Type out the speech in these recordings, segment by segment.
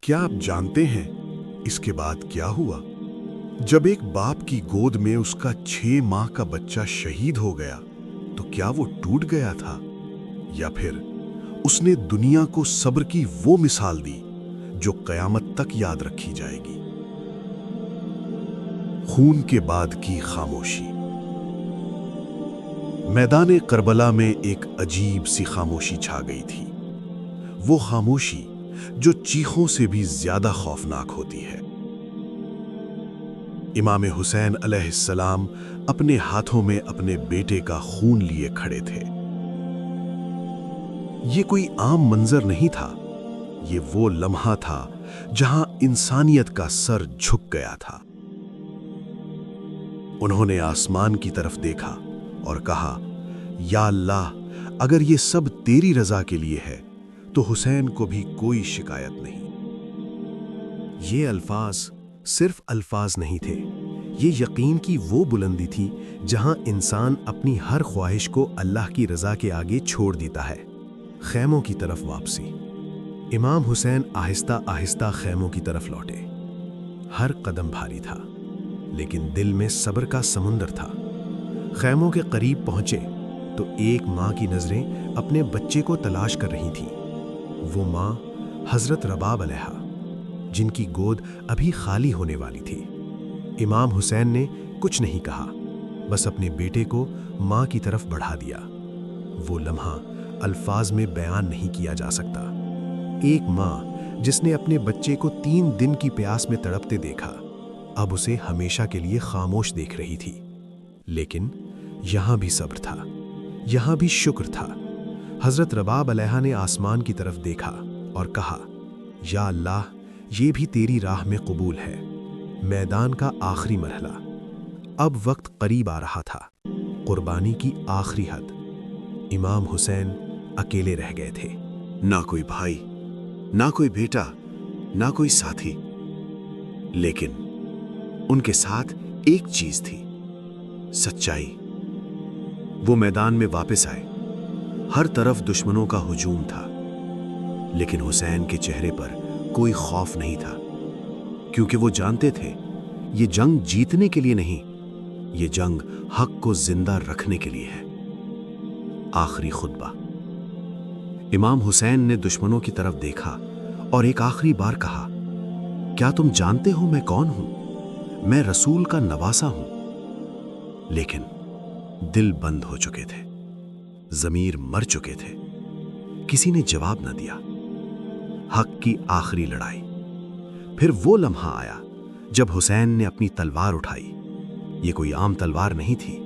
کیا آپ جانتے ہیں اس کے بعد کیا ہوا؟ جب ایک باپ کی گود میں اس کا 6 ماہ کا بچہ شہید ہو گیا تو کیا وہ ٹوٹ گیا تھا؟ یا پھر اس نے دنیا کو صبر کی وہ مثال دی جو قیامت تک یاد رکھی جائے گی؟ خون کے بعد کی خاموشی۔ میدان کربلا میں ایک عجیب سی خاموشی چھا گئی تھی، وہ خاموشی جو چیخوں سے بھی زیادہ خوفناک ہوتی ہے۔ امام حسین علیہ السلام اپنے ہاتھوں میں اپنے بیٹے کا خون لیے کھڑے تھے۔ یہ کوئی عام منظر نہیں تھا، یہ وہ لمحہ تھا جہاں انسانیت کا سر جھک گیا تھا۔ انہوں نے آسمان کی طرف دیکھا اور کہا، یا اللہ، اگر یہ سب تیری رضا کے لیے ہے تو حسین کو بھی کوئی شکایت نہیں۔ یہ الفاظ صرف الفاظ نہیں تھے، یہ یقین کی وہ بلندی تھی جہاں انسان اپنی ہر خواہش کو اللہ کی رضا کے آگے چھوڑ دیتا ہے۔ خیموں کی طرف واپسی۔ امام حسین آہستہ آہستہ خیموں کی طرف لوٹے۔ ہر قدم بھاری تھا، لیکن دل میں صبر کا سمندر تھا۔ خیموں کے قریب پہنچے تو ایک ماں کی نظریں اپنے بچے کو تلاش کر رہی تھیں۔ وہ ماں حضرت رباب علیہا، جن کی گود ابھی خالی ہونے والی تھی۔ امام حسین نے کچھ نہیں کہا، بس اپنے بیٹے کو ماں کی طرف بڑھا دیا۔ وہ لمحہ الفاظ میں بیان نہیں کیا جا سکتا۔ ایک ماں جس نے اپنے بچے کو 3 دن کی پیاس میں تڑپتے دیکھا، اب اسے ہمیشہ کے لیے خاموش دیکھ رہی تھی۔ لیکن یہاں بھی صبر تھا، یہاں بھی شکر تھا۔ حضرت رباب علیہا نے آسمان کی طرف دیکھا اور کہا، یا اللہ، یہ بھی تیری راہ میں قبول ہے۔ میدان کا آخری مرحلہ۔ اب وقت قریب آ رہا تھا، قربانی کی آخری حد۔ امام حسین اکیلے رہ گئے تھے، نہ کوئی بھائی، نہ کوئی بیٹا، نہ کوئی ساتھی۔ لیکن ان کے ساتھ ایک چیز تھی، سچائی۔ وہ میدان میں واپس آئے۔ ہر طرف دشمنوں کا ہجوم تھا، لیکن حسین کے چہرے پر کوئی خوف نہیں تھا، کیونکہ وہ جانتے تھے یہ جنگ جیتنے کے لیے نہیں، یہ جنگ حق کو زندہ رکھنے کے لیے ہے۔ آخری خطبہ۔ امام حسین نے دشمنوں کی طرف دیکھا اور ایک آخری بار کہا، کیا تم جانتے ہو میں کون ہوں؟ میں رسول کا نواسا ہوں۔ لیکن دل بند ہو چکے تھے، ضمیر مر چکے تھے، کسی نے جواب نہ دیا۔ حق کی آخری لڑائی۔ پھر وہ لمحہ آیا جب حسین نے اپنی تلوار اٹھائی۔ یہ کوئی عام تلوار نہیں تھی،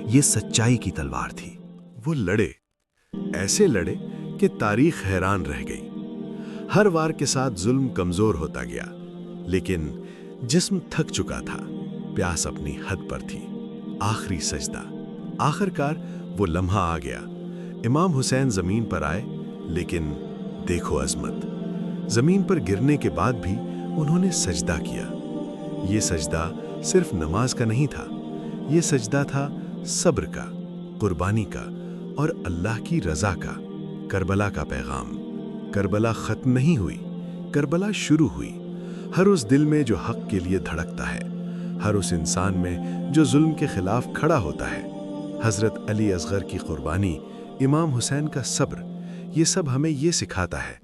یہ سچائی کی تلوار تھی۔ وہ لڑے، ایسے لڑے کہ تاریخ حیران رہ گئی۔ ہر وار کے ساتھ ظلم کمزور ہوتا گیا، لیکن جسم تھک چکا تھا، پیاس اپنی حد پر تھی۔ آخری سجدہ۔ آخرکار وہ لمحہ آ گیا۔ امام حسین زمین پر آئے، لیکن دیکھو عظمت، زمین پر گرنے کے بعد بھی انہوں نے سجدہ کیا۔ یہ سجدہ صرف نماز کا نہیں تھا، یہ سجدہ تھا صبر کا، قربانی کا اور اللہ کی رضا کا۔ کربلا کا پیغام۔ کربلا ختم نہیں ہوئی، کربلا شروع ہوئی۔ ہر اس دل میں جو حق کے لیے دھڑکتا ہے، ہر اس انسان میں جو ظلم کے خلاف کھڑا ہوتا ہے۔ حضرت علی اصغر کی قربانی، امام حسین کا صبر، یہ سب ہمیں یہ سکھاتا ہے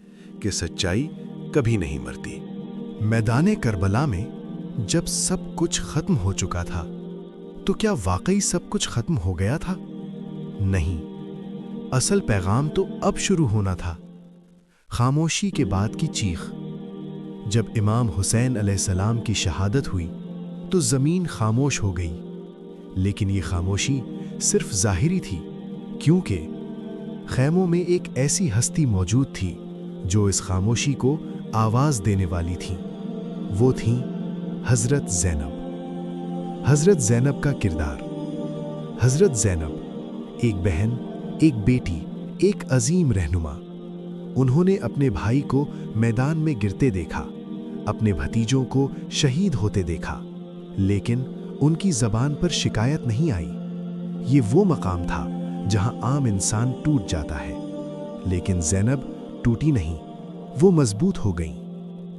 کہ سچائی کبھی نہیں مرتی۔ میدان کربلا میں جب سب کچھ ختم ہو چکا تھا تو کیا واقعی سب کچھ ختم ہو گیا تھا؟ نہیں، اصل پیغام تو اب شروع ہونا تھا۔ خاموشی کے بعد کی چیخ۔ جب امام حسین علیہ السلام کی شہادت ہوئی تو زمین خاموش ہو گئی، لیکن یہ خاموشی صرف ظاہری تھی، کیونکہ خیموں میں ایک ایسی ہستی موجود تھی جو اس خاموشی کو آواز دینے والی تھی۔ وہ تھیں حضرت زینب۔ حضرت زینب کا کردار۔ حضرت زینب ایک بہن، ایک بیٹی، ایک عظیم رہنما۔ انہوں نے اپنے بھائی کو میدان میں گرتے دیکھا، اپنے بھتیجوں کو شہید ہوتے دیکھا، لیکن ان کی زبان پر شکایت نہیں آئی۔ یہ وہ مقام تھا جہاں عام انسان ٹوٹ جاتا ہے، لیکن زینب ٹوٹی نہیں، وہ مضبوط ہو گئیں۔